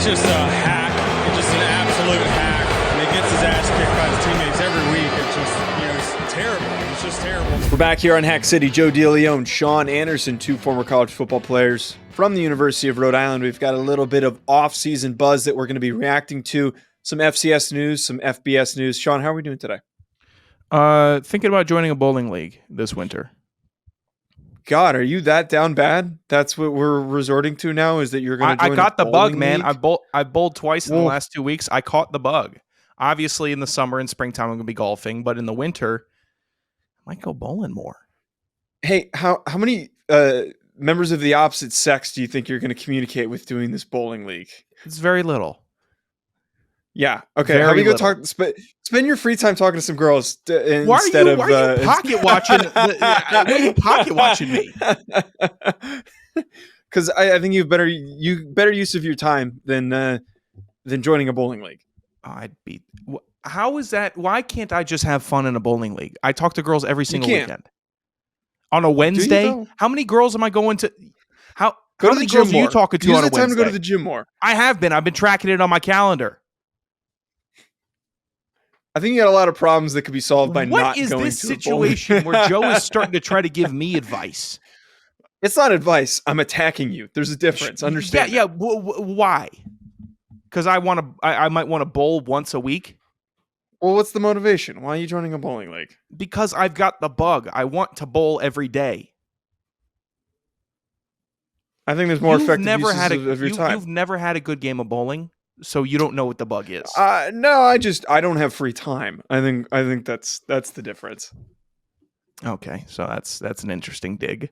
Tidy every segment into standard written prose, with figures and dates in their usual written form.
just a hack. He's just an absolute hack. And he gets his ass kicked by his teammates every week. It's just, it's terrible. It's just terrible. We're back here on Hack City. Joe DeLeone, Sean Anderson, two former college football players from the University of Rhode Island. We've got a little bit of off-season buzz that we're going to be reacting to. Some FCS news, some FBS news. Sean, how are we doing today? Thinking about joining a bowling league this winter. God, are you that down bad? That's what we're resorting to now, is that you're going to join I got a the bug, bowling man. league? I bowled twice in the last 2 weeks. I caught the bug. Obviously, in the summer and springtime, I'm going to be golfing, but in the winter, I might go bowling more. Hey, how many members of the opposite sex do you think you're going to communicate with doing this bowling league? It's very little. Yeah. Okay. Very How about you go little. spend your free time talking to some girls Why are you pocket watching? Why are you pocket watching me? Because I think you've better use of your time than joining a bowling league. How is that? Why can't I just have fun in a bowling league? I talk to girls every single weekend. On a Wednesday, how many girls am I going to? How many girls are you talking to on a Wednesday? Use the time to go to the gym more. I have been. I've been tracking it on my calendar. I think you got a lot of problems that could be solved by not going to a bowling. What is this situation where Joe is starting to try to give me advice? It's not advice. I'm attacking you. There's a difference. Understand? Yeah. Why? Because I might want to bowl once a week. Well, what's the motivation? Why are you joining a bowling league? Because I've got the bug. I want to bowl every day. I think there's more effective uses of your time. You've never had a good game of bowling, so you don't know what the bug is. No, I don't have free time. I think that's the difference. Okay, so that's an interesting dig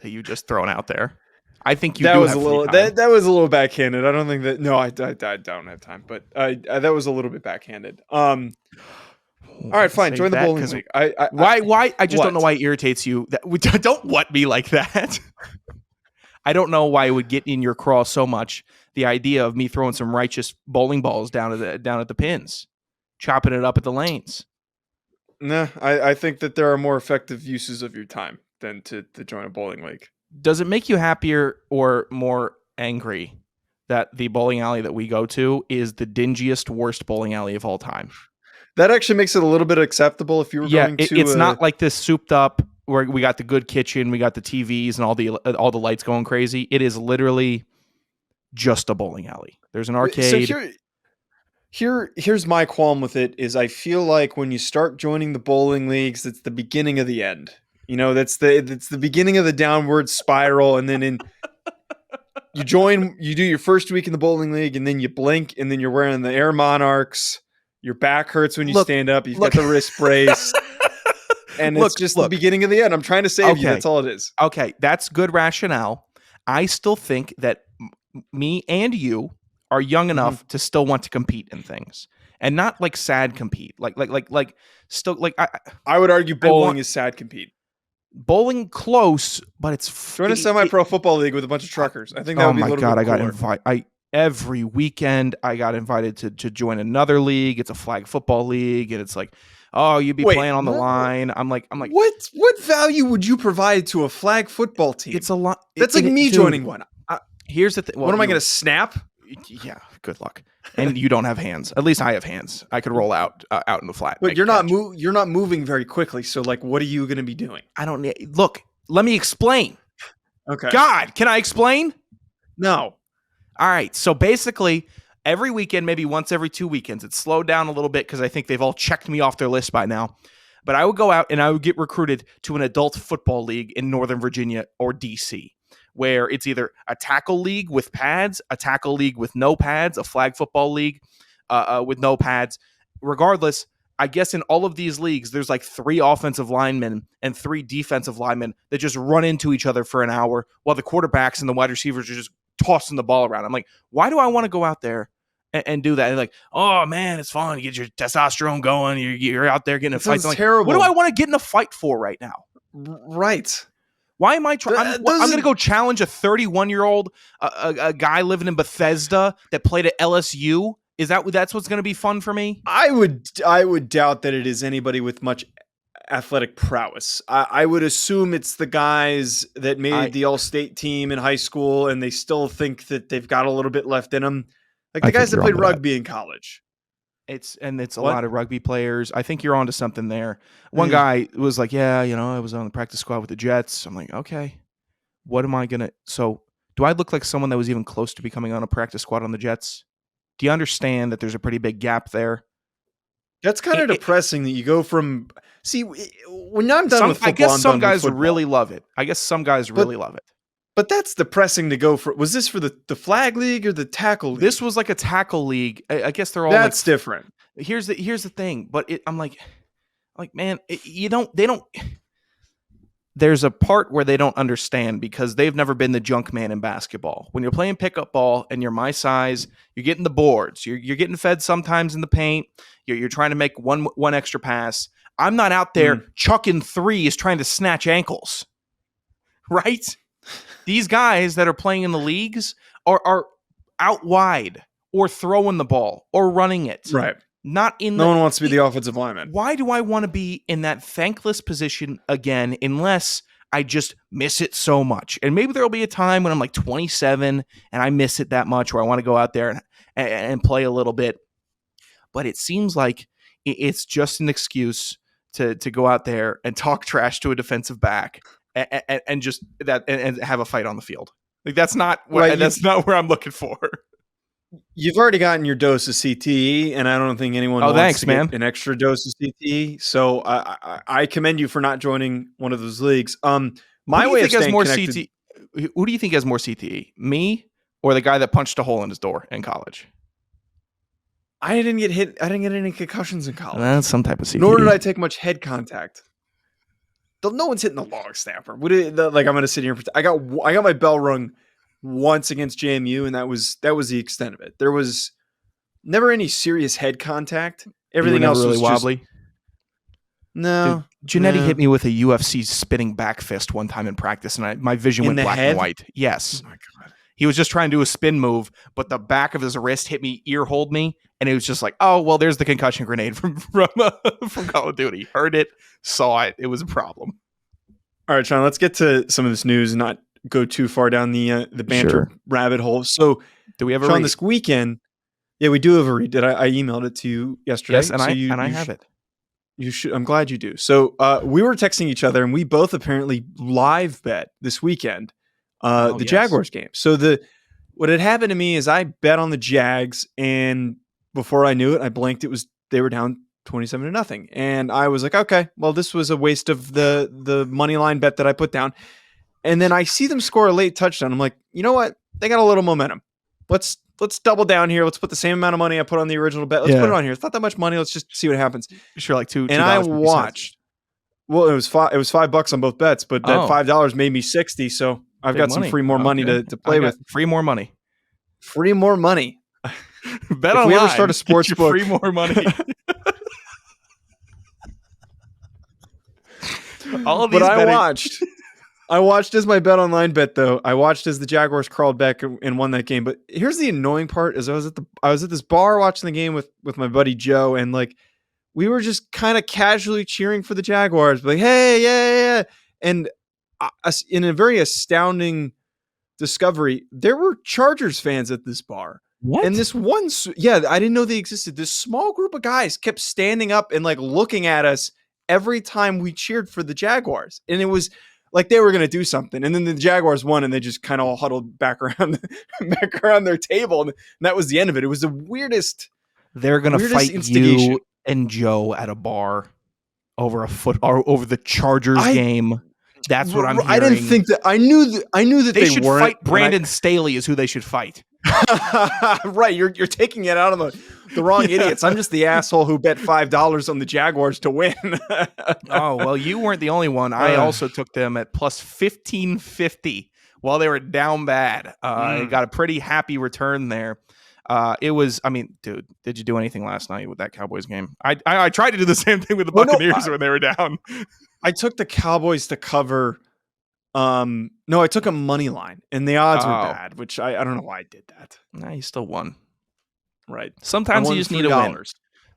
that you just thrown out there. I think that was a little backhanded. I don't think that. No, I don't have time, but that was a little bit backhanded. All right, fine. Join the bowling league. Why? I just don't know why it irritates you. Don't what me like that. I don't know why it would get in your craw so much. The idea of me throwing some righteous bowling balls down at the pins, chopping it up at the lanes. Nah, I think that there are more effective uses of your time than to join a bowling league. Does it make you happier or more angry that the bowling alley that we go to is the dingiest, worst bowling alley of all time? That actually makes it a little bit acceptable if you were going to. It's not like this souped up where we got the good kitchen, we got the TVs and all the lights going crazy. It is literally just a bowling alley. There's an arcade. So here's my qualm with it is I feel like when you start joining the bowling leagues, it's the beginning of the end. You know, it's the beginning of the downward spiral, and then you do your first week in the bowling league, and then you blink, and then you're wearing the Air Monarchs. Your back hurts when you stand up. You've got the wrist brace, and it's just the beginning of the end. I'm trying to save you. That's all it is. Okay, that's good rationale. I still think that me and you are young enough to still want to compete in things, and not like sad compete. Like still like I would argue bowling is sad compete. Bowling close, but it's join a semi-pro football league with a bunch of truckers. I think that would be a little bit cooler. I got invited. Every weekend I got invited to join another league. It's a flag football league, and it's like, oh, you'd be playing on the line. I'm like, what value would you provide to a flag football team? It's a lot. That's like me joining one. Here's the thing. What am I going to snap? Yeah, good luck. And you don't have hands. At least I have hands. I could roll out in the flat. But you're not moving very quickly. So like, what are you going to be doing? I don't need. Look, let me explain. Okay. God, can I explain? No. All right. So basically, every weekend, maybe once every 2 weekends, it's slowed down a little bit because I think they've all checked me off their list by now. But I would go out and I would get recruited to an adult football league in Northern Virginia or DC, where it's either a tackle league with pads, a tackle league with no pads, a flag football league with no pads. Regardless, I guess in all of these leagues, there's like 3 offensive linemen and 3 defensive linemen that just run into each other for an hour while the quarterbacks and the wide receivers are just tossing the ball around. I'm like, why do I want to go out there and do that? And like, oh man, it's fun. You get your testosterone going. You're out there getting in fights. Like, terrible. What do I want to get in a fight for right now? Right. Why am I trying? I'm going to go challenge a 31-year-old a guy living in Bethesda that played at LSU. That's what's going to be fun for me? I would doubt that it is anybody with much athletic prowess. I would assume it's the guys that made the all-state team in high school, and they still think that they've got a little bit left in them. Like the I think guys that you're played onto that. rugby in college. It's a What? lot of rugby players. I think you're onto something there. One Mm. guy was like, "Yeah, I was on the practice squad with the Jets." I'm like, "Okay, what am I gonna?" So, do I look like someone that was even close to becoming on a practice squad on the Jets? Do you understand that there's a pretty big gap there? That's kind of depressing that you go from. See, when I'm done with I football, guess I'm some done with guys football. really love it. I guess some guys really love it. But that's depressing to go for. Was this for the flag league or the tackle league? This was like a tackle league. I guess they're all That's like. different. Here's the thing, but I'm like, man, they don't. There's a part where they don't understand because they've never been the junk man in basketball. When you're playing pickup ball and you're my size, you're getting the boards. You're getting fed sometimes in the paint. You're trying to make one extra pass. I'm not out there chucking threes trying to snatch ankles, right? These guys that are playing in the leagues are out wide or throwing the ball or running it. Right. Not in no one wants to be the offensive lineman. Why do I want to be in that thankless position again unless I just miss it so much? And maybe there'll be a time when I'm like 27 and I miss it that much where I want to go out there and play a little bit. But it seems like it's just an excuse to go out there and talk trash to a defensive back and just that and have a fight on the field. Like that's not what not where I'm looking for. You've already gotten your dose of CTE, and I don't think anyone wants to get an extra dose of CTE. So I commend you for not my one of those leagues. My way of staying connected. Who do you think has more CTE, me or the guy that punched a hole in his door in college? I didn't get hit. I didn't get any concussions in college. That's some type of CTE. Nor did I take much head contact. No one's hitting the long snapper. Like I'm going to sit here. I got my bell rung once against JMU, and that was the extent of it. There was never any serious head contact. Everything else really was wobbly. Just, no, Giannetti hit me with a UFC spinning back fist one time in practice, and my vision went black and white. Yes. Oh my God. He was just trying to do a spin move, but the back of his wrist hit me, ear hold me, and it was just like, oh, well, there's the concussion grenade from Call of Duty. Heard it, saw it. It was a problem. All right, Sean, let's get to some of this news and not go too far down the banter rabbit hole. So, do we have a Sean read? This weekend? Yeah, we do have a read. I emailed it to you yesterday. Yes, and I have it. You should. I'm glad you do. So we were texting each other, and we both apparently live bet this weekend the Jaguars game. So what had happened to me is I bet on the Jags, and before I knew it, I blinked. They were down 27-0, and I was like, okay, well, this was a waste of the money line bet that I put down. And then I see them score a late touchdown. I'm like, you know what? They got a little momentum. Let's double down here. Let's put the same amount of money I put on the original bet. Let's put it on here. It's not that much money. Let's just see what happens. Sure, like $2. And I watched. Well, it was $5 on both bets, but that $5 made me 60. So I've got some free more money to play with. Free more money. Free more money. Bet if we ever start a sports book, free more money. All of these, but I watched as my bet online bet though. I watched as the Jaguars crawled back and won that game. But here's the annoying part: is I was at this bar watching the game with my buddy Joe, and like we were just kind of casually cheering for the Jaguars, like hey, yeah. And in a very astounding discovery, there were Chargers fans at this bar. What? And this one, I didn't know they existed. This small group of guys kept standing up and like looking at us every time we cheered for the Jaguars, and it was like they were going to do something. And then the Jaguars won, and they just kind of all huddled back around their table, and that was the end of it. It was the weirdest. They're going to fight you and Joe at a bar over over the Chargers game. That's what I'm hearing. I didn't think that. I knew that they should weren't. Fight Brandon Staley is who they should fight. Right, you're taking it out of the wrong idiots. I'm just the asshole who bet $5 on the Jaguars to win. Oh well, you weren't the only one. I also took them at plus 1550 while they were down bad. I got a pretty happy return there. It was. I mean, dude, did you do anything last night with that Cowboys game? I tried to do the same thing with the Buccaneers when they were down. I took the Cowboys to cover. No, I took a money line, and the odds were bad, which I don't know why I did that. Nah, you still won. Right. Sometimes you just need a win.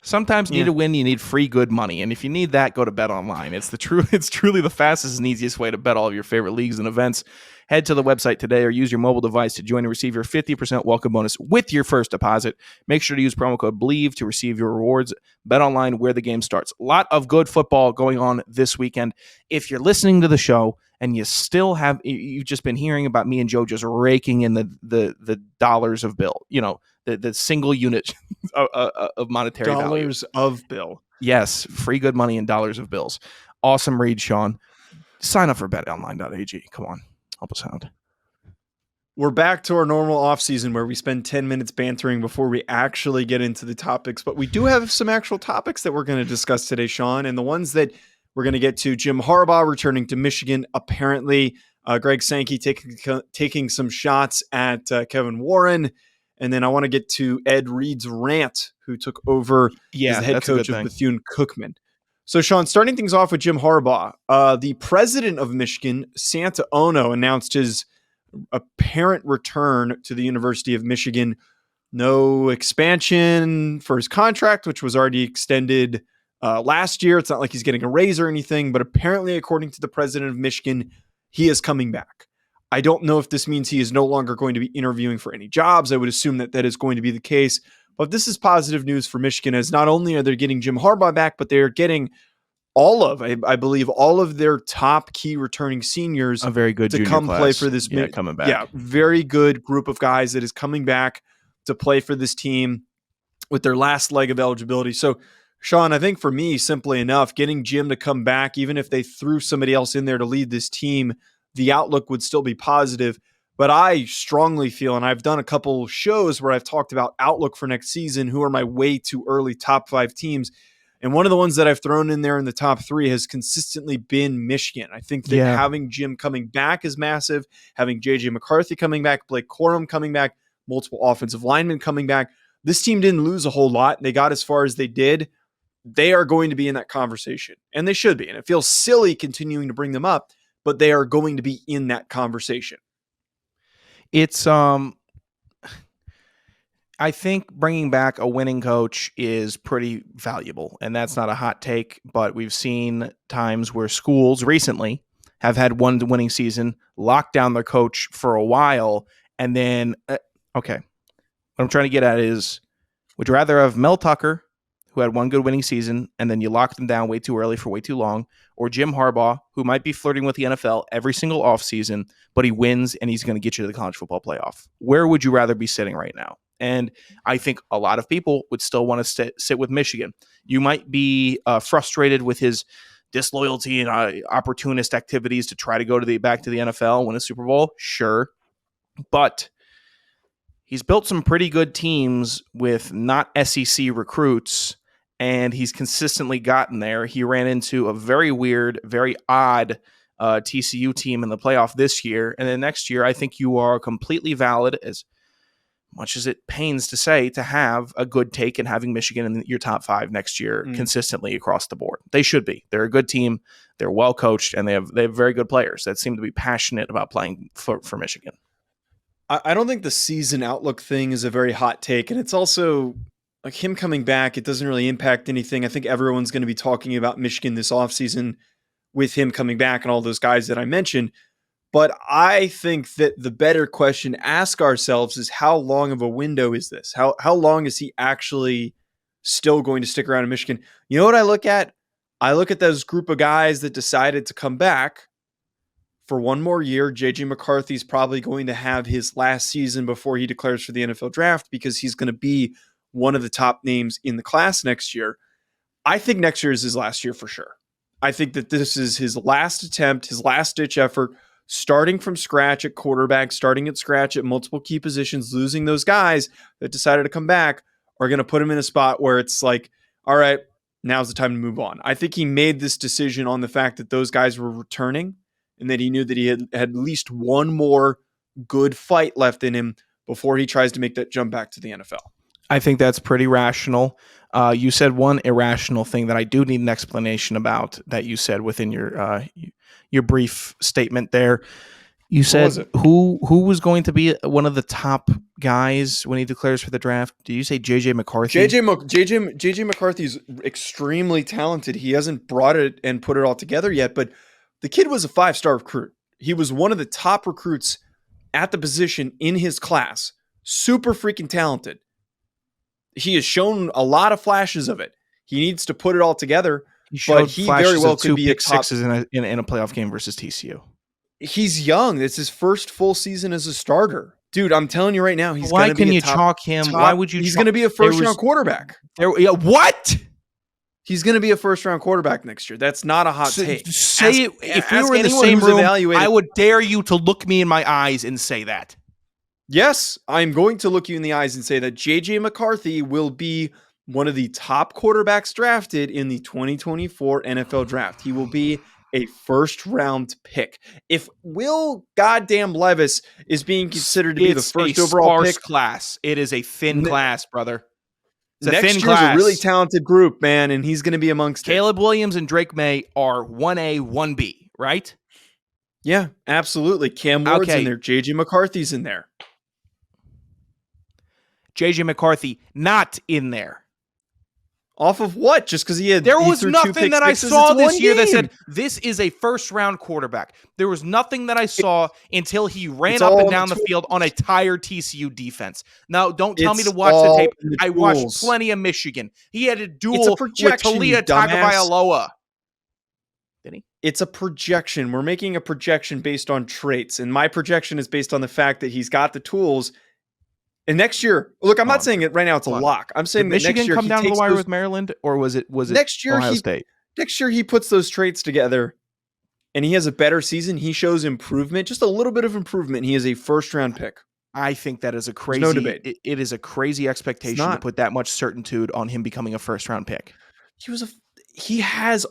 Sometimes you need a win, you need free good money. And if you need that, go to Bet Online. It's truly the fastest and easiest way to bet all of your favorite leagues and events. Head to the website today or use your mobile device to join and receive your 50% welcome bonus with your first deposit. Make sure to use promo code BLEAV to receive your rewards. Bet Online, where the game starts. A lot of good football going on this weekend. If you're listening to the show and you've just been hearing about me and Joe just raking in the dollars of bill, the single unit of monetary dollars value. Of bill. Yes, free good money in dollars of bills. Awesome read, Sean. Sign up for betonline.ag. Come on, help us out. We're back to our normal offseason where we spend 10 minutes bantering before we actually get into the topics. But we do have some actual topics that we're going to discuss today, Sean. And the ones that we're going to get to: Jim Harbaugh returning to Michigan, apparently. Greg Sankey taking some shots at Kevin Warren. And then I want to get to Ed Reed's rant, who took over as the head coach of Bethune Cookman. So, Sean, starting things off with Jim Harbaugh, the president of Michigan, Santa Ono, announced his apparent return to the University of Michigan. No expansion for his contract, which was already extended last year. It's not like he's getting a raise or anything, but apparently, according to the president of Michigan, he is coming back. I don't know if this means he is no longer going to be interviewing for any jobs. I would assume that that is going to be the case. But this is positive news for Michigan, as not only are they getting Jim Harbaugh back, but they're getting I believe all of their top key returning seniors, a very good to come class. play for this. Coming back. Yeah, very good group of guys that is coming back to play for this team with their last leg of eligibility. So, Sean, I think for me, simply enough, getting Jim to come back, even if they threw somebody else in there to lead this team, the outlook would still be positive. But I strongly feel, and I've done a couple shows where I've talked about outlook for next season, who are my way too early top 5 teams. And one of the ones that I've thrown in there in the top 3 has consistently been Michigan. I think that having Jim coming back is massive. Having J.J. McCarthy coming back, Blake Corum coming back, multiple offensive linemen coming back. This team didn't lose a whole lot. They got as far as they did. They are going to be in that conversation, and they should be. And it feels silly continuing to bring them up, but they are going to be in that conversation. It's I think bringing back a winning coach is pretty valuable, and that's not a hot take, but we've seen times where schools recently have had one winning season, lock down their coach for a while, and then, okay, what I'm trying to get at is, would you rather have Mel Tucker, who had one good winning season, and then you locked them down way too early for way too long, or Jim Harbaugh, who might be flirting with the NFL every single offseason, but he wins and he's going to get you to the college football playoff? Where would you rather be sitting right now? And I think a lot of people would still want to sit with Michigan. You might be frustrated with his disloyalty and opportunist activities to try to go back to the NFL, win a Super Bowl. Sure. But he's built some pretty good teams with not SEC recruits, and he's consistently gotten there. He ran into a very weird, very odd TCU team in the playoff this year. And then next year, I think you are completely valid, as much as it pains to say, to have a good take in having Michigan in your top 5 next year consistently across the board. They should be. They're a good team. They're well coached, and they have very good players that seem to be passionate about playing for Michigan. I don't think the season outlook thing is a very hot take, and it's also like him coming back, it doesn't really impact anything. I think everyone's going to be talking about Michigan this offseason with him coming back and all those guys that I mentioned. But I think that the better question to ask ourselves is, how long of a window is this? How long is he actually still going to stick around in Michigan? You know what I look at? I look at those group of guys that decided to come back for one more year. J.J. McCarthy's probably going to have his last season before he declares for the NFL draft, because he's going to be one of the top names in the class next year. I think next year is his last year for sure. I think that this is his last attempt, his last ditch effort, starting from scratch at quarterback, starting at scratch at multiple key positions. Losing those guys that decided to come back are going to put him in a spot where it's like, all right, now's the time to move on. I think he made this decision on the fact that those guys were returning and that he knew that he had at least one more good fight left in him before he tries to make that jump back to the NFL. I think that's pretty rational. You said one irrational thing that I do need an explanation about that you said within your brief statement there. You said was it? who was going to be one of the top guys when he declares for the draft? Did you say JJ McCarthy? JJ McCarthy's extremely talented. He hasn't brought it and put it all together yet, but the kid was a 5-star recruit. He was one of the top recruits at the position in his class. Super freaking talented. He has shown a lot of flashes of it. He needs to put it all together, but he very well could be a top. Sixes in a playoff game versus TCU. He's young. It's his first full season as a starter. Dude, I'm telling you right now, he's going to be Why can you chalk him? Why would you? He's going to be a first-round quarterback. What? He's going to be a first-round quarterback next year. That's not a hot take. Say it. If we were in the same room, I would dare you to look me in my eyes and say that. Yes, I'm going to look you in the eyes and say that JJ McCarthy will be one of the top quarterbacks drafted in the 2024 NFL draft. He will be a first-round pick. If Will goddamn Levis is being considered to be the first overall pick, class. It is a thin class, brother. It's next a thin year's class. A really talented group, man, and he's going to be amongst Caleb Williams and Drake May are 1A, 1B, right? Yeah, absolutely. Cam Ward's in there. JJ McCarthy's in there. JJ McCarthy not in there. Off of what? Just because he was nothing that I saw this year that said game. this is a first-round quarterback. There was nothing that I saw until he ran up and down the field on a tired TCU defense. Now, don't tell me to watch the tape. I watched plenty of Michigan. He had a duel with Talia Tagovailoa. Did he? It's a projection. We're making a projection based on traits, and my projection is based on the fact that he's got the tools. And next year, look, I'm not saying it right now. It's a lock. I'm saying that next year come down to the wire with Maryland, or was it next year? Ohio State? Next year he puts those traits together, and he has a better season. He shows improvement, just a little bit of improvement. He is a first-round pick. I think that is a crazy. There's no debate. It is a crazy expectation to put that much certitude on him becoming a first-round pick. He has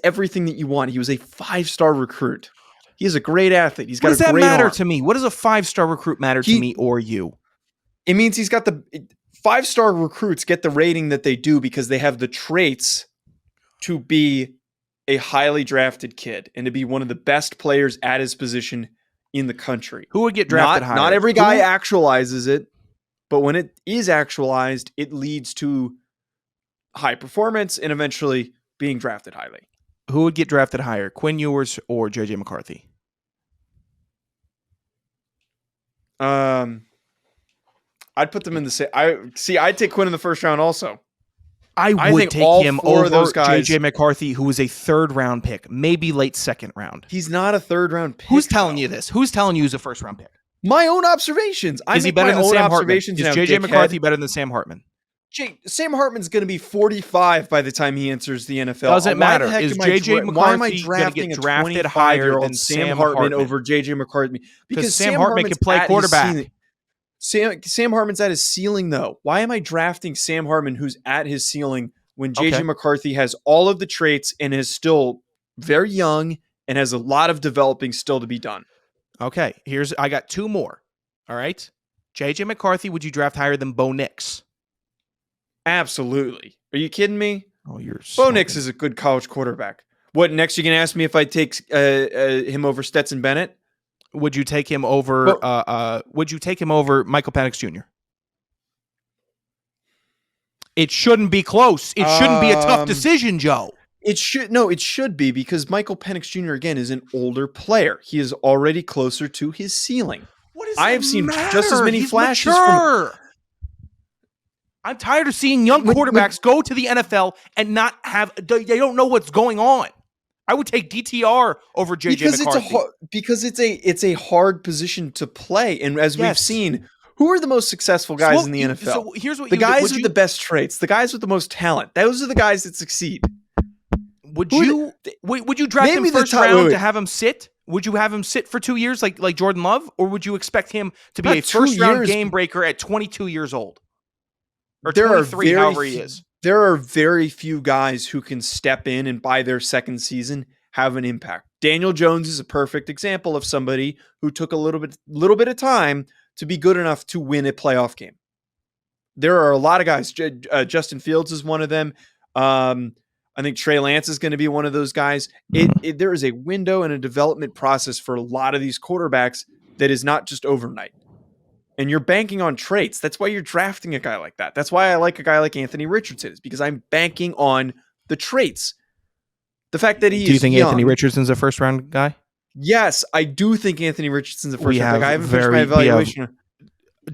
everything that you want. He was a 5-star recruit. He is a great athlete. He's got a great arm. What does that matter to me? What does a 5-star recruit matter to me or you? It means he's got the 5-star recruits get the rating that they do because they have the traits to be a highly drafted kid and to be one of the best players at his position in the country. Who would get drafted higher? Not every guy actualizes it, but when it is actualized, it leads to high performance and eventually being drafted highly. Who would get drafted higher, Quinn Ewers or JJ McCarthy? I'd put them in the same. I'd take Quinn in the first round also. I would take him over those guys. JJ McCarthy, who was a 3rd-round pick, maybe late 2nd round. He's not a 3rd-round pick. Who's telling you this? Who's telling you he's a 1st-round pick? My own observations. Is he better than Sam Hartman? Is JJ McCarthy better than Sam Hartman? Sam Hartman's going to be 45 by the time he enters the NFL. Doesn't matter. Is JJ McCarthy going to get drafted higher than Sam Hartman over JJ McCarthy? Because Sam Hartman can play quarterback. Sam Hartman's at his ceiling, though. Why am I drafting Sam Hartman, who's at his ceiling, when JJ McCarthy has all of the traits and is still very young and has a lot of developing still to be done? Okay, I got 2 more. All right. JJ McCarthy, would you draft higher than Bo Nix? Absolutely. Are you kidding me? Oh, Bo Nix is a good college quarterback. What, next you can ask me if I take him over Stetson Bennett? Would you take him over Michael Penix Jr.? It shouldn't be close. It shouldn't be a tough decision, Joe. It should be, because Michael Penix Jr. again is an older player. He is already closer to his ceiling. I have seen just as many flashes from. I'm tired of seeing young quarterbacks go to the NFL and not have. They don't know what's going on. I would take DTR over JJ McCarthy because it's a hard position to play, and as we've seen, who are the most successful guys in the NFL? So here's what the guys with the best traits, the guys with the most talent. Those are the guys that succeed. Would you draft him first round to have him sit? Would you have him sit for 2 years like Jordan Love, or would you expect him to be a first round game breaker at 22 years old? Or 23, however he is. There are very few guys who can step in and by their second season have an impact. Daniel Jones is a perfect example of somebody who took a little bit of time to be good enough to win a playoff game. There are a lot of guys. Justin Fields is one of them. I think Trey Lance is going to be one of those guys. There is a window and a development process for a lot of these quarterbacks that is not just overnight. And you're banking on traits. That's why you're drafting a guy like that. That's why I like a guy like Anthony Richardson, is because I'm banking on the traits. The fact that he is Do you think young. Anthony Richardson's a first round guy? Yes, I do think Anthony Richardson's a first round pick. I haven't finished my we evaluation.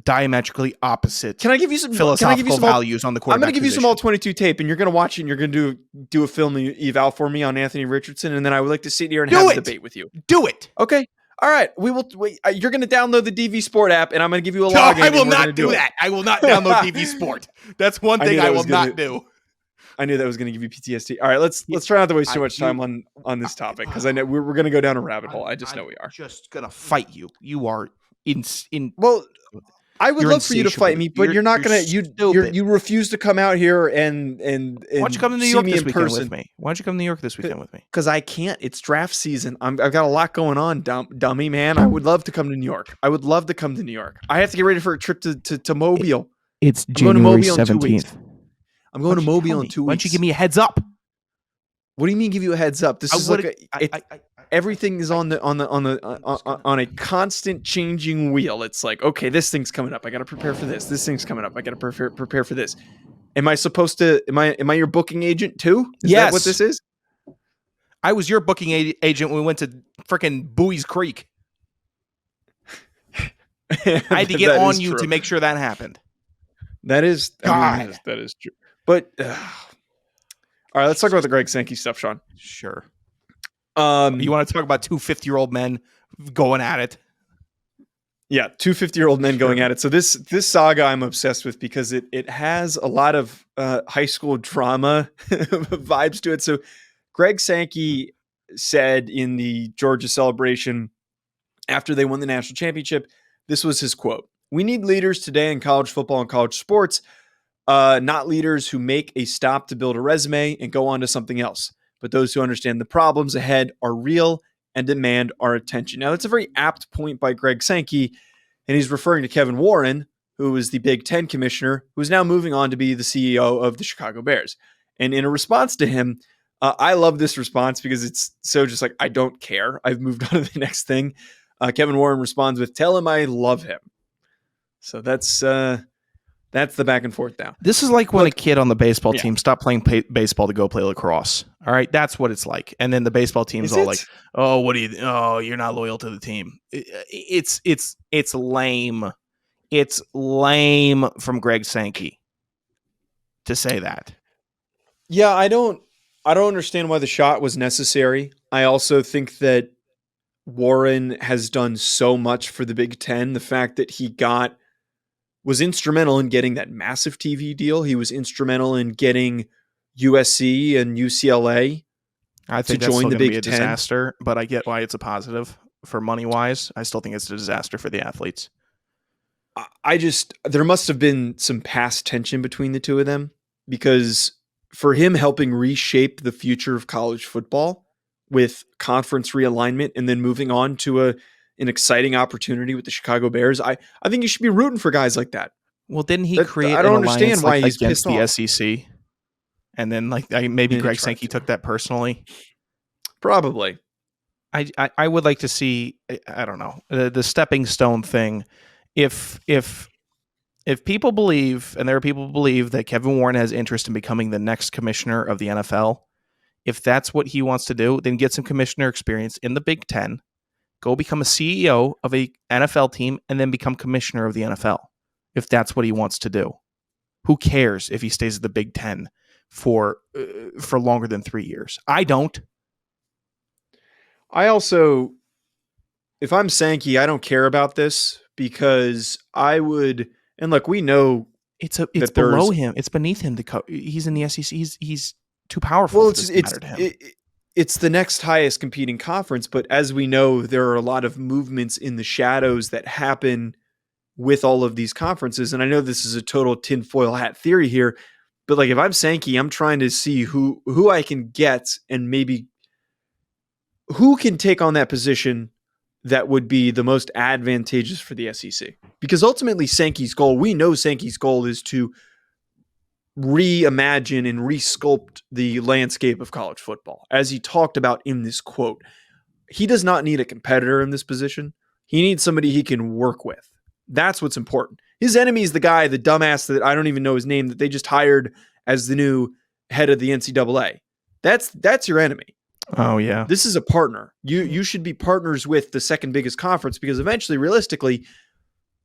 Diametrically opposite. Can I give you some philosophical values on the quarterback? I'm going to give you some all 22 tape, and you're going to watch it, and you're going to do a film eval for me on Anthony Richardson, and then I would like to sit here and have a debate with you. Do it. Okay. All right. We will. You're going to download the DV Sport app, and I'm going to give you a login. No, I will not do that. I will not download DV Sport. That's one thing I will not do. I knew that was going to give you PTSD. All right, let's try not to waste too much time on this topic, because I know we're going to go down a rabbit hole. I just know we are. Just going to fight you. You are in. Well, I would love for you to fight me, but you're not going to. You refuse to come out here and why don't you come to New York this weekend with me? Why don't you come to New York this weekend with me? Because I can't. It's draft season. I've got a lot going on, dummy man. I would love to come to New York. I would love to come to New York. I have to get ready for a trip to Mobile. It's January 17th. I'm going to Mobile in 2 weeks. Why don't you give me a heads up? What do you mean give you a heads up? This is like everything is on a constant changing wheel. It's like, okay, this thing's coming up. I got to prepare for this. This thing's coming up. I got to prepare for this. Am I supposed to? Am I your booking agent too? Is that what this is? I was your booking agent when we went to freaking Bowie's Creek. I had to get on you to make sure that happened. That is God. That is true. But all right, let's talk about the Greg Sankey stuff, Sean. Sure. You want to talk about two 50-year-old men going at it? Yeah, two 50-year-old men going at it. So this saga I'm obsessed with because it has a lot of high school drama vibes to it. So Greg Sankey said in the Georgia celebration after they won the national championship, this was his quote: "We need leaders today in college football and college sports. Not leaders who make a stop to build a resume and go on to something else, but those who understand the problems ahead are real and demand our attention." Now, that's a very apt point by Greg Sankey, and he's referring to Kevin Warren, who was the Big Ten commissioner, who is now moving on to be the CEO of the Chicago Bears. And in a response to him, I love this response because it's so just like, I don't care. I've moved on to the next thing. Kevin Warren responds with, "Tell him I love him." So that's the back and forth now. This is like when a kid on the baseball team stopped playing baseball to go play lacrosse. All right, that's what it's like. And then the baseball team's all like, "Oh, what do you? Oh, you're not loyal to the team." It's lame. It's lame from Greg Sankey to say that. Yeah, I don't understand why the shot was necessary. I also think that Warren has done so much for the Big Ten. The fact that he was instrumental in getting that massive TV deal. He was instrumental in getting USC and UCLA I think to that's join still the be Big a Ten. disaster, but I get why it's a positive for money wise. I still think it's a disaster for the athletes. There must have been some past tension between the two of them, because for him helping reshape the future of college football with conference realignment and then moving on to an exciting opportunity with the Chicago Bears, I think you should be rooting for guys like that. Well, didn't he create I don't an understand why he's against pissed the off. SEC? And then maybe Greg Sankey took that personally. Probably. I would like to see, I don't know, the stepping stone thing. If people believe, and there are people who believe, that Kevin Warren has interest in becoming the next commissioner of the NFL, if that's what he wants to do, then get some commissioner experience in the Big Ten, go become a CEO of a NFL team, and then become commissioner of the NFL. If that's what he wants to do, who cares if he stays at the Big Ten for longer than 3 years? I don't. I also, if I'm Sankey, I don't care about this, because I would, and look, we know it's below him. It's beneath him. He's in the SEC. He's too powerful. Well, it's the next highest competing conference, but as we know, there are a lot of movements in the shadows that happen with all of these conferences. And I know this is a total tinfoil hat theory here, but like, if I'm Sankey, I'm trying to see who I can get, and maybe who can take on that position that would be the most advantageous for the SEC. Because ultimately Sankey's goal, we know Sankey's goal is to reimagine and resculpt the landscape of college football. As he talked about in this quote, he does not need a competitor in this position. He needs somebody he can work with. That's what's important. His enemy is the guy, the dumbass that I don't even know his name, that they just hired as the new head of the NCAA. That's your enemy. Oh, yeah. This is a partner. You should be partners with the second biggest conference, because eventually, realistically,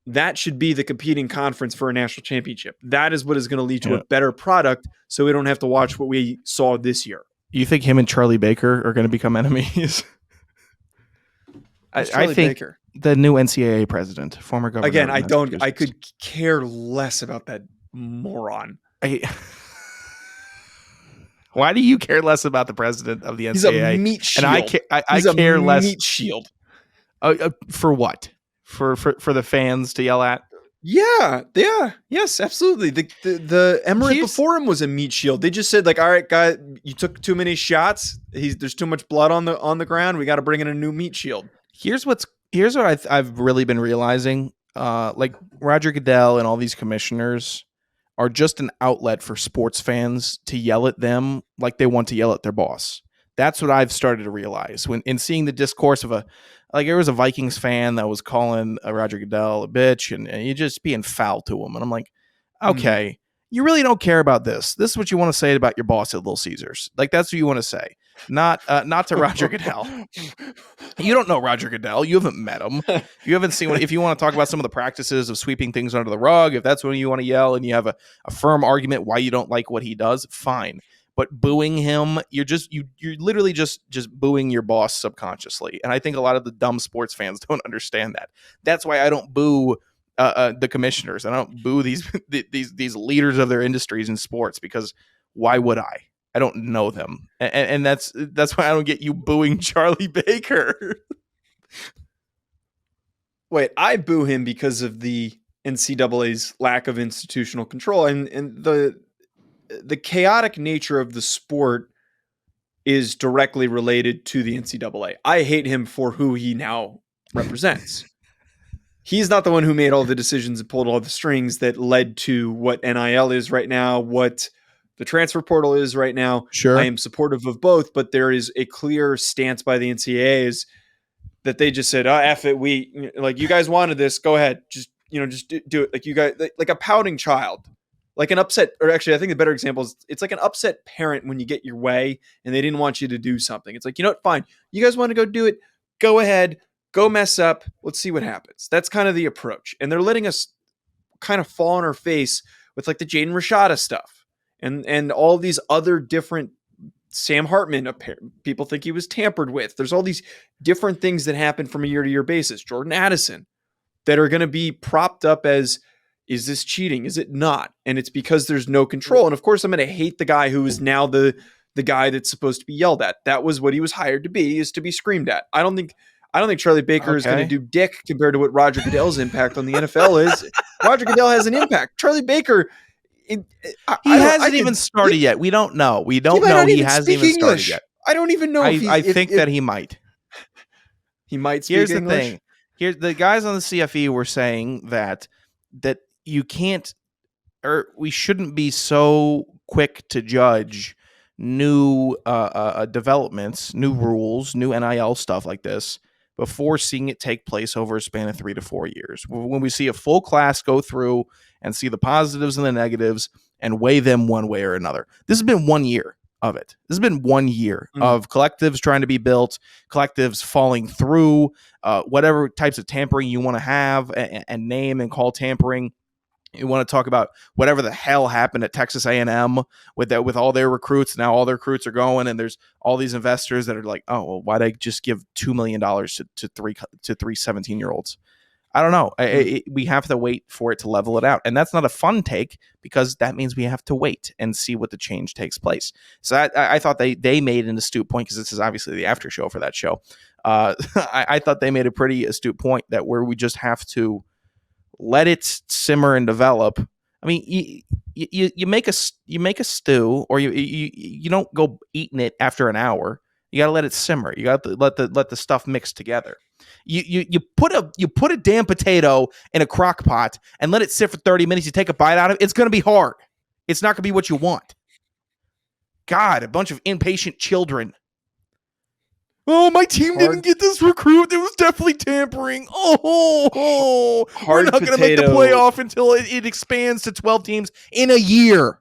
that should be the competing conference for a national championship. That is what is going to lead to a better product, so we don't have to watch what we saw this year. You think him and Charlie Baker are going to become enemies? I think Baker? The new NCAA president, former governor. Again, I could care less about that moron. Why do you care less about the president of the NCAA? He's a meat shield. And I care less. Meat shield. For what? For the fans to yell at? Yeah, yes, absolutely. The emirate before him was a meat shield. They just said, like, all right, guy, you took too many shots. There's too much blood on the ground. We got to bring in a new meat shield. Here's what I've really been realizing. Like Roger Goodell and all these commissioners are just an outlet for sports fans to yell at them like they want to yell at their boss. That's what I've started to realize in seeing the discourse of there was a Vikings fan that was calling Roger Goodell a bitch and you just being foul to him. And I'm like, okay, you really don't care about this. This is what you want to say about your boss at Little Caesars. Like, that's what you want to say. Not to Roger Goodell. You don't know Roger Goodell. You haven't met him. You haven't seen what. If you want to talk about some of the practices of sweeping things under the rug, if that's when you want to yell and you have a firm argument why you don't like what he does, fine. But booing him, you're literally just booing your boss subconsciously. And I think a lot of the dumb sports fans don't understand that. That's why I don't boo the commissioners. I don't boo these leaders of their industries in sports, because why would I? I don't know them, and that's why I don't get you booing Charlie Baker. Wait, I boo him because of the NCAA's lack of institutional control and the chaotic nature of the sport is directly related to the NCAA. I hate him for who he now represents. He's not the one who made all the decisions and pulled all the strings that led to what NIL is right now, what the transfer portal is right now. Sure. I am supportive of both, but there is a clear stance by the NCAAs that they just said, F it. You guys wanted this, go ahead. Just do it. Like you guys, like a pouting child, like an upset, or actually I think the better example is it's like an upset parent when you get your way and they didn't want you to do something. It's like, you know what? Fine. You guys want to go do it. Go ahead, go mess up. Let's see what happens. That's kind of the approach. And they're letting us kind of fall on our face with like the Jaden Rashada stuff. And all these other different Sam Hartman, people think he was tampered with. There's all these different things that happen from a year-to-year basis. Jordan Addison that are going to be propped up as, is this cheating? Is it not? And it's because there's no control. And of course, I'm going to hate the guy who is now the guy that's supposed to be yelled at. That was what he was hired to be, is to be screamed at. I don't think Charlie Baker is going to do dick compared to what Roger Goodell's impact on the NFL is. Roger Goodell has an impact. Charlie Baker. He hasn't even started yet. We don't know. We don't know. He hasn't even started yet. I don't even know. I think that he might. He might speak Here's English. The thing. Here's the guys on the CFE were saying that you can't, or we shouldn't be so quick to judge new developments, new rules, new NIL stuff like this before seeing it take place over a span of 3 to 4 years. When we see a full class go through and see the positives and the negatives and weigh them one way or another. This has been 1 year of it. This has been 1 year of collectives trying to be built, collectives falling through, whatever types of tampering you want to have and name and call tampering. You want to talk about whatever the hell happened at Texas A&M with all their recruits. Now all their recruits are going, and there's all these investors that are like, oh, well, why'd I just give $2 million to three 17-year-olds? I don't know. We have to wait for it to level it out. And that's not a fun take, because that means we have to wait and see what the change takes place. So I thought they made an astute point, because this is obviously the after show for that show. I thought they made a pretty astute point that where we just have to let it simmer and develop. I mean, you make a stew, or you don't go eating it after an hour. You got to let it simmer. You got to let the stuff mix together. You put a damn potato in a crock pot and let it sit for 30 minutes. You take a bite out of it. It's going to be hard. It's not going to be what you want. God, a bunch of impatient children. Oh, my team didn't get this recruit. There was definitely tampering. We're not going to make the playoff until it expands to 12 teams in a year.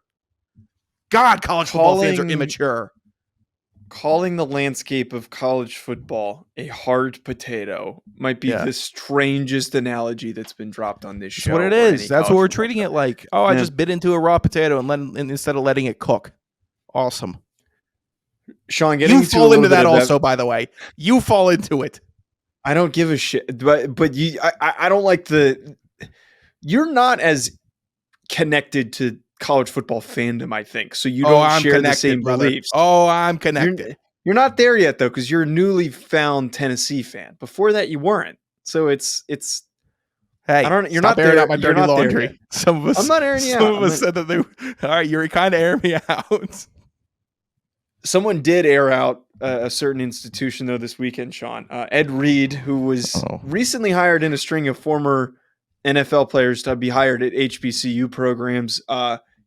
God, college football fans are immature. Calling the landscape of college football a hard potato might be the strangest analogy that's been dropped on this show. That's what it is. That's what we're treating it like. Oh, I just bit into a raw potato and instead of letting it cook. Awesome. Sean, you fall into that also, by the way. You fall into it. I don't give a shit, but I don't like you're not as connected to college football fandom, I think. So you don't share the same beliefs. Oh, I'm connected. You're not there yet though, because you're a newly found Tennessee fan. Before that, you weren't. So it's. Hey, you're not airing out my dirty laundry. Some of us. I'm not airing you out. Some of us said that they. All right, you're kind of airing me out. Someone did air out a certain institution, though, this weekend, Sean. Ed Reed, who was recently hired in a string of former NFL players to be hired at HBCU programs.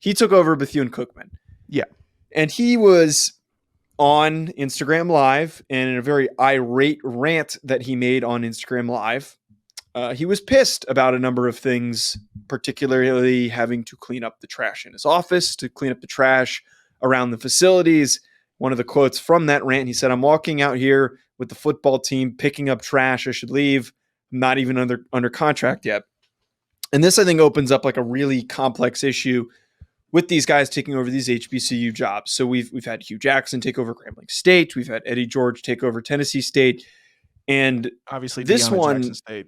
He took over Bethune Cookman. Yeah. And he was on Instagram Live, and in a very irate rant that he made on Instagram Live, he was pissed about a number of things, particularly having to clean up the trash in his office, to clean up the trash around the facilities. One of the quotes from that rant, he said, "I'm walking out here with the football team, picking up trash. I should leave. I'm not even under contract yet." And this, I think, opens up like a really complex issue with these guys taking over these HBCU jobs. So we've had Hugh Jackson take over Grambling State. We've had Eddie George take over Tennessee State. And obviously this DeLeone one, Jackson State.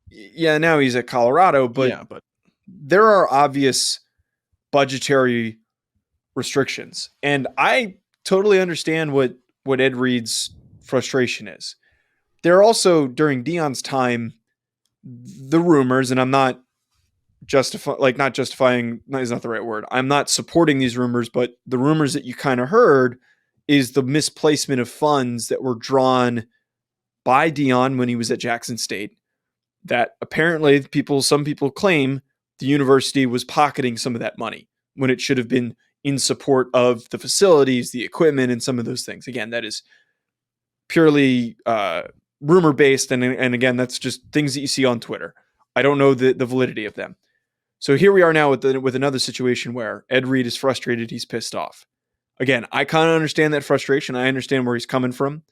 Yeah, now he's at Colorado, but there are obvious budgetary restrictions. And I totally understand what Ed Reed's frustration is. There are also, during Deion's time, the rumors, and I'm not justifying is not the right word. I'm not supporting these rumors, but the rumors that you kind of heard is the misplacement of funds that were drawn by Deion when he was at Jackson State. That apparently some people claim the university was pocketing some of that money when it should have been in support of the facilities, the equipment, and some of those things. Again, that is purely rumor based, and again, that's just things that you see on Twitter. I don't know the validity of them. So here we are now with another situation where Ed Reed is frustrated. He's pissed off. Again, I kind of understand that frustration. I understand where he's coming from.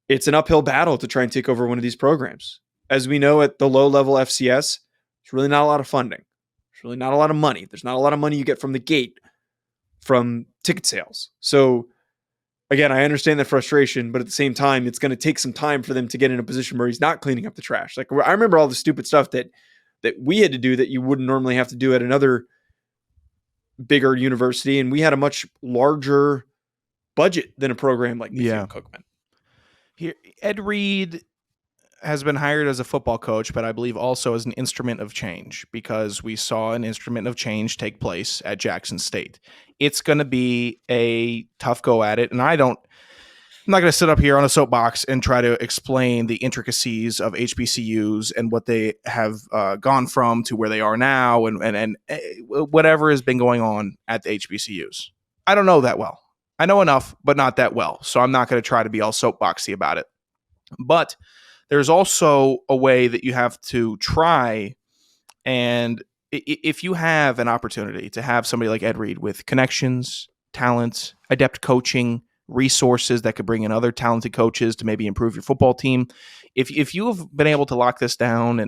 It's an uphill battle to try and take over one of these programs. As we know, at the low level FCS, there's really not a lot of funding. There's really not a lot of money. There's not a lot of money you get from the gate from ticket sales. So again, I understand that frustration, but at the same time, it's going to take some time for them to get in a position where he's not cleaning up the trash. Like, I remember all the stupid stuff that we had to do that you wouldn't normally have to do at another bigger university. And we had a much larger budget than a program like Bethune Cookman. Here, Ed Reed has been hired as a football coach, but I believe also as an instrument of change, because we saw an instrument of change take place at Jackson State. It's going to be a tough go at it. And I'm not going to sit up here on a soapbox and try to explain the intricacies of HBCUs and what they have gone from to where they are now and whatever has been going on at the HBCUs. I don't know that well. I know enough, but not that well. So I'm not going to try to be all soapboxy about it. But there's also a way that you have to try, and if you have an opportunity to have somebody like Ed Reed with connections, talents, adept coaching, resources that could bring in other talented coaches to maybe improve your football team, if you have been able to lock this down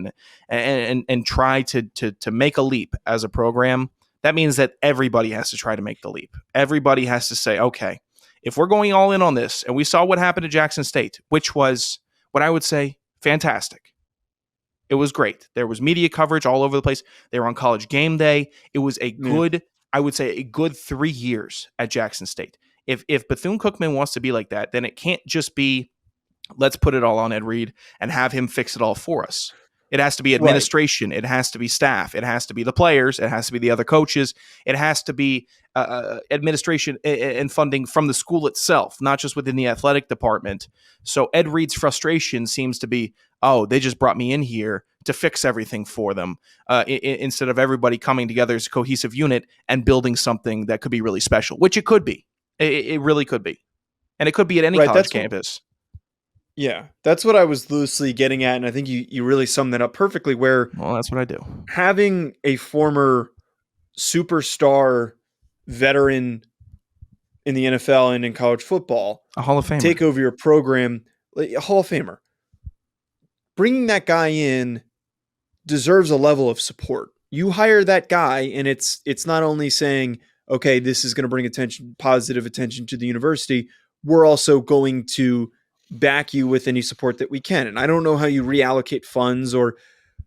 and try to make a leap as a program, that means that everybody has to try to make the leap. Everybody has to say, okay, if we're going all in on this, and we saw what happened to Jackson State, which was what I would say fantastic. It was great. There was media coverage all over the place. They were on College Game Day. It was a good, I would say, a good 3 years at Jackson State. If Bethune Cookman wants to be like that, then it can't just be, let's put it all on Ed Reed and have him fix it all for us. It has to be administration. Right. It has to be staff. It has to be the players. It has to be the other coaches. It has to be administration and funding from the school itself, not just within the athletic department. So Ed Reed's frustration seems to be, oh, they just brought me in here to fix everything for them, instead of everybody coming together as a cohesive unit and building something that could be really special, which it could be. It really could be. And it could be at any college campus. Yeah, that's what I was loosely getting at, and I think you really summed that up perfectly, where Well, that's what I do. having a former superstar veteran in the NFL and in college football A Hall of Famer. take over your program, like a Hall of Famer, bringing that guy in deserves a level of support. You hire that guy, and it's not only saying, okay, this is going to bring positive attention to the university. We're also going to back you with any support that we can. And I don't know how you reallocate funds, or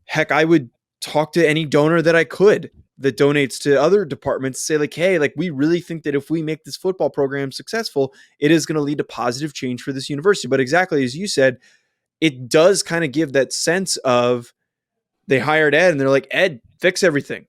heck, I would talk to any donor that I could that donates to other departments, say like, hey, like, we really think that if we make this football program successful, it is going to lead to positive change for this university. But exactly as you said, it does kind of give that sense of, they hired Ed and they're like, Ed, fix everything.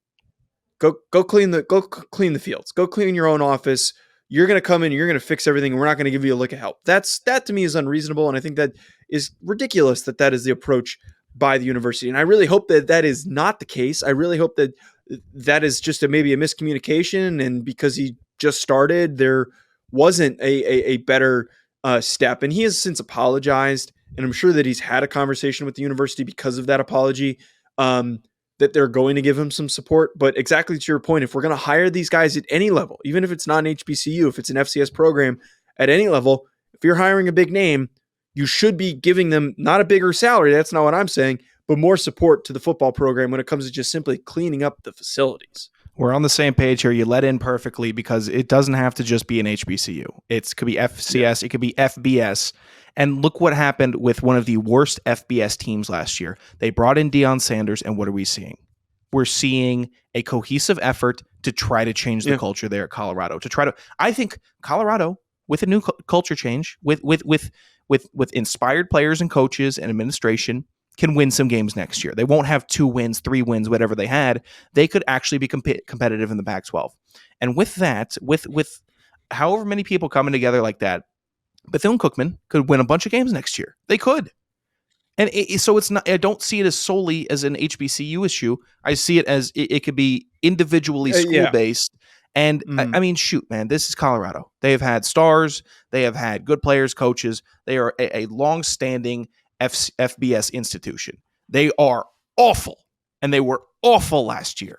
Go clean the fields. Go clean your own office. You're going to come in, you're going to fix everything, and we're not going to give you a lick of help. That to me is unreasonable, and I think that is ridiculous that is the approach by the university. And I really hope that is not the case. I really hope that is just maybe a miscommunication, and because he just started, there wasn't a better step. And he has since apologized, and I'm sure that he's had a conversation with the university because of that apology. That they're going to give him some support. But exactly to your point, if we're going to hire these guys at any level, even if it's not an HBCU, if it's an FCS program at any level, if you're hiring a big name, you should be giving them not a bigger salary. That's not what I'm saying, but more support to the football program when it comes to just simply cleaning up the facilities. We're on the same page here. You let in perfectly, because it doesn't have to just be an HBCU. It could be FCS. It could be FBS. And look what happened with one of the worst FBS teams last year. They brought in Deion Sanders, and what are we seeing? We're seeing a cohesive effort to try to change the culture there at Colorado. I think Colorado, with a new culture change, with inspired players and coaches and administration, can win some games next year. They won't have 2 wins, 3 wins, whatever they had. They could actually be competitive in the Pac-12. And with that, with however many people coming together like that, Bethune Cookman could win a bunch of games next year. They could. And so it's not, I don't see it as solely as an HBCU issue. I see it as it could be individually school-based. And I mean, shoot, man, this is Colorado. They have had stars. They have had good players, coaches. They are a long-standing FBS institution. They are awful, and they were awful last year.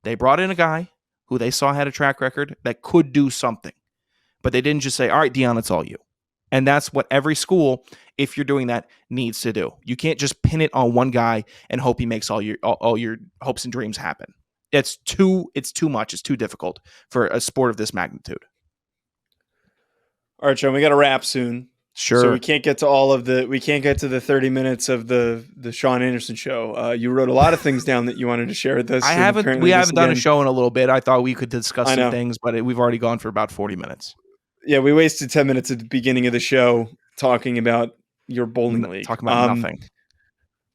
They brought in a guy who they saw had a track record that could do something, but they didn't just say, all right, Deion, it's all you. And that's what every school, if you're doing that, needs to do. You can't just pin it on one guy and hope he makes all your hopes and dreams happen. It's too much. It's too difficult for a sport of this magnitude. All right, Sean, we got to wrap soon. Sure. So we can't get to the 30 minutes of the Sean Anderson show. You wrote a lot of things down that you wanted to share with us. We haven't done a show in a little bit. I thought we could discuss some things, but we've already gone for about 40 minutes. Yeah, we wasted 10 minutes at the beginning of the show talking about your bowling league. Talking about nothing.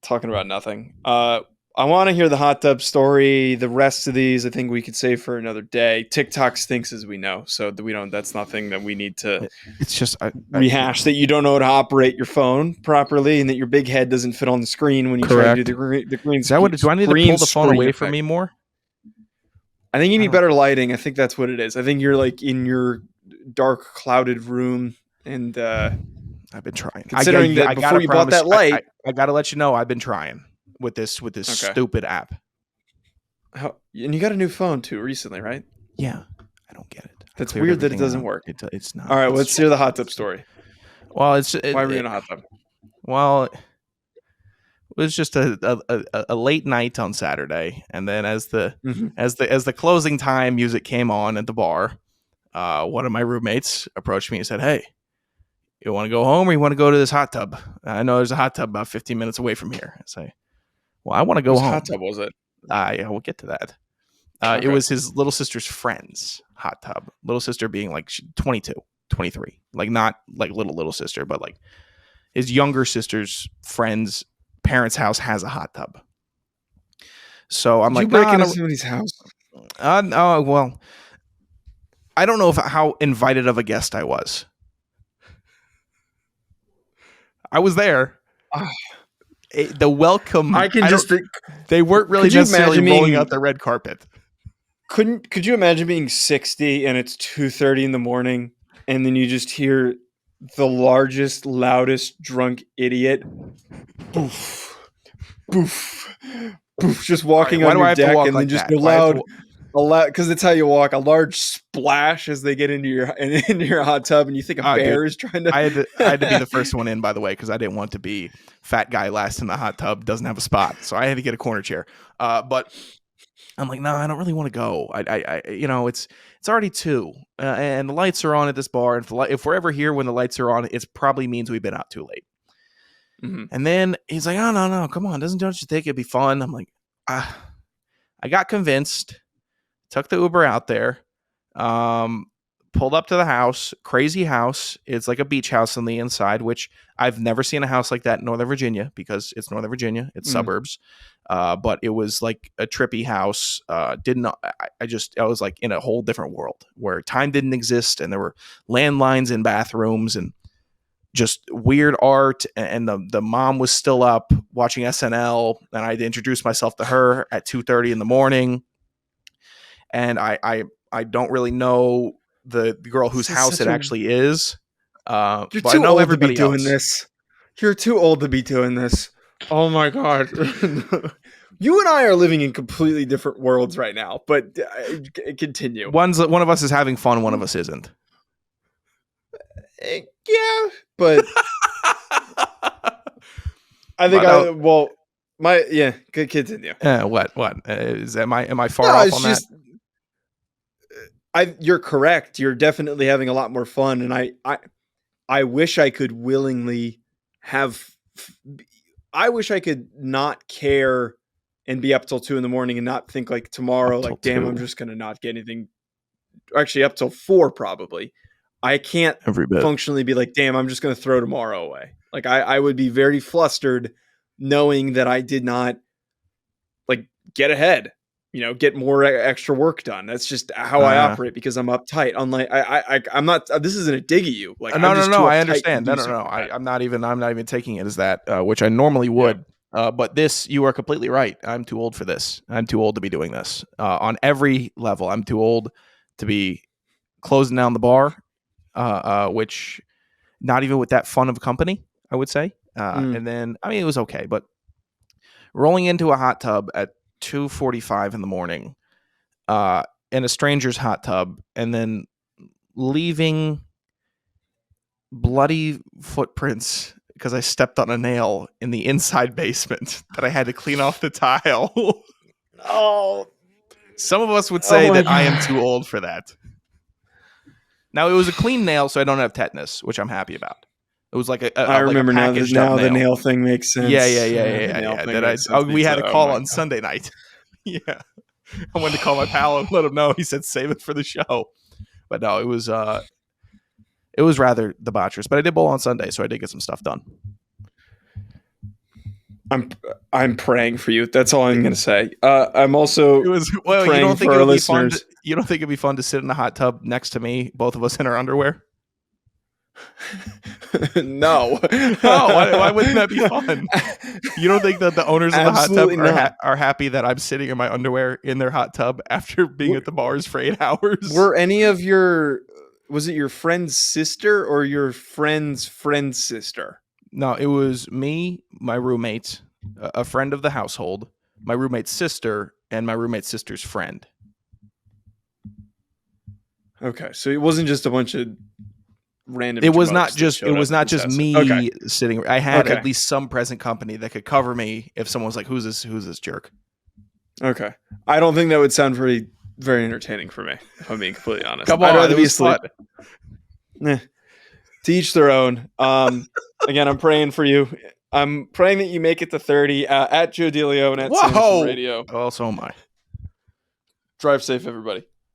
Talking about nothing. I want to hear the hot tub story. The rest of these, I think we could save for another day. TikTok stinks, as we know, so that we don't. That's nothing that we need to. It's just rehash that you don't know how to operate your phone properly, and that your big head doesn't fit on the screen when you try to do the green. Is that what? Do I need to pull the phone away from me more? I think you need better lighting. I think that's what it is. I think you're like in your dark, clouded room, and I've been trying. Considering that before you bought that light, I got to let you know I've been trying with this stupid app. And you got a new phone too recently, right? Yeah, I don't get it. That's weird that it doesn't work. It's not. All right, let's hear the hot tub story. Well, why were you in a hot tub? Well, it was just a late night on Saturday, and then as the closing time music came on at the bar, one of my roommates approached me and said, "Hey, you want to go home or you want to go to this hot tub? I know there's a hot tub about 15 minutes away from here." I say, "Well, I want to go home." What hot tub was it? Yeah, we'll get to that. Okay. It was his little sister's friend's hot tub. Little sister being like 22, 23. Like not like little sister, but like his younger sister's friend's parents' house has a hot tub. So I'm like, break into somebody's house? No, well, I don't know how invited of a guest I was. I was there. the welcome. I can just think. They weren't really Could you necessarily imagine rolling being- out the red carpet. Could you imagine being 60 and it's 2:30 in the morning, and then you just hear the largest, loudest drunk idiot, boof, boof, boof, just walking All right, why on do I your have to deck, walk and like then just that? a Why do I have to loud, because that's how you walk. A large splash as they get into your hot tub, and you think a bear is trying to. I had to be the first one in, by the way, because I didn't want to be fat guy last in the hot tub, doesn't have a spot, so I had to get a corner chair. But I'm like, no, I don't really want to go. I it's already 2, and the lights are on at this bar. And if we're ever here when the lights are on, it probably means we've been out too late. Mhm. And then he's like, oh no, come on, don't you think it'd be fun? I'm like, I got convinced. Took the Uber out there. Pulled up to the house. Crazy house. It's like a beach house on the inside, which I've never seen a house like that in Northern Virginia because it's Northern Virginia. It's suburbs. But it was like a trippy house. I was like in a whole different world where time didn't exist and there were landlines in bathrooms and just weird art. And the mom was still up watching SNL, and I had to introduce myself to her at 2:30 in the morning. And I don't really know the girl whose house it actually is. You're but I too know old to be everybody doing else. this. You're too old to be doing this. Oh my god. You and I are living in completely different worlds right now, but continue. One of us is having fun, one of us isn't. Yeah, but I think continue. What? Am I far off on that? You're correct. You're definitely having a lot more fun, and I wish I could willingly have. I wish I could not care and be up till 2 a.m. and not think like tomorrow, like damn, 2. I'm just gonna not get anything. Actually, up till 4 probably. I can't Every bit. functionally be like, damn, I'm just gonna throw tomorrow away. Like I would be very flustered knowing that I did not like get ahead. Get more extra work done. That's just how I operate because I'm uptight. Unlike I'm not. This isn't a dig at you. Like No, I'm just too I uptight understand. to No. do something like that. I'm not even taking it as that, which I normally would. But this, you are completely right. I'm too old for this. I'm too old to be doing this on every level. I'm too old to be closing down the bar, which not even with that fun of a company, I would say. And then, I mean, it was okay, but rolling into a hot tub at 2:45 in the morning in a stranger's hot tub and then leaving bloody footprints because I stepped on a nail in the inside basement that I had to clean off the tile. Oh, some of us would say my that I am God. too old for that. Now it was a clean nail, so I don't have tetanus, which I'm happy about. It was like I remember now. The nail thing makes sense. Yeah. We had a call on Sunday night. Yeah, I wanted to call my pal and let him know. He said save it for the show, but no, it was rather debaucherous. But I did bowl on Sunday, so I did get some stuff done. I'm praying for you. That's all I'm going to say. I'm also praying you don't think for our it would be fun? listeners. You don't think it'd be fun to sit in a hot tub next to me, both of us in our underwear? No. Why wouldn't that be fun? You don't think that the owners of the hot tub are happy that I'm sitting in my underwear in their hot tub after being at the bars for 8 hours? Were any of was it your friend's sister or your friend's friend's sister? No, it was me, my roommate, a friend of the household, my roommate's sister, and my roommate's sister's friend. Okay, so it wasn't just a bunch of random. It was not just me sitting. I had Okay. at least some present company that could cover me if someone was like, "Who's this jerk?" Okay, I don't think that would sound very entertaining for me. If I'm being completely honest, Come I'd on, rather it be was asleep. To each their own. Again, I'm praying for you. I'm praying that you make it to 30 at Joe DeLeone at Sanderson Radio. Oh, so am I. Drive safe, everybody.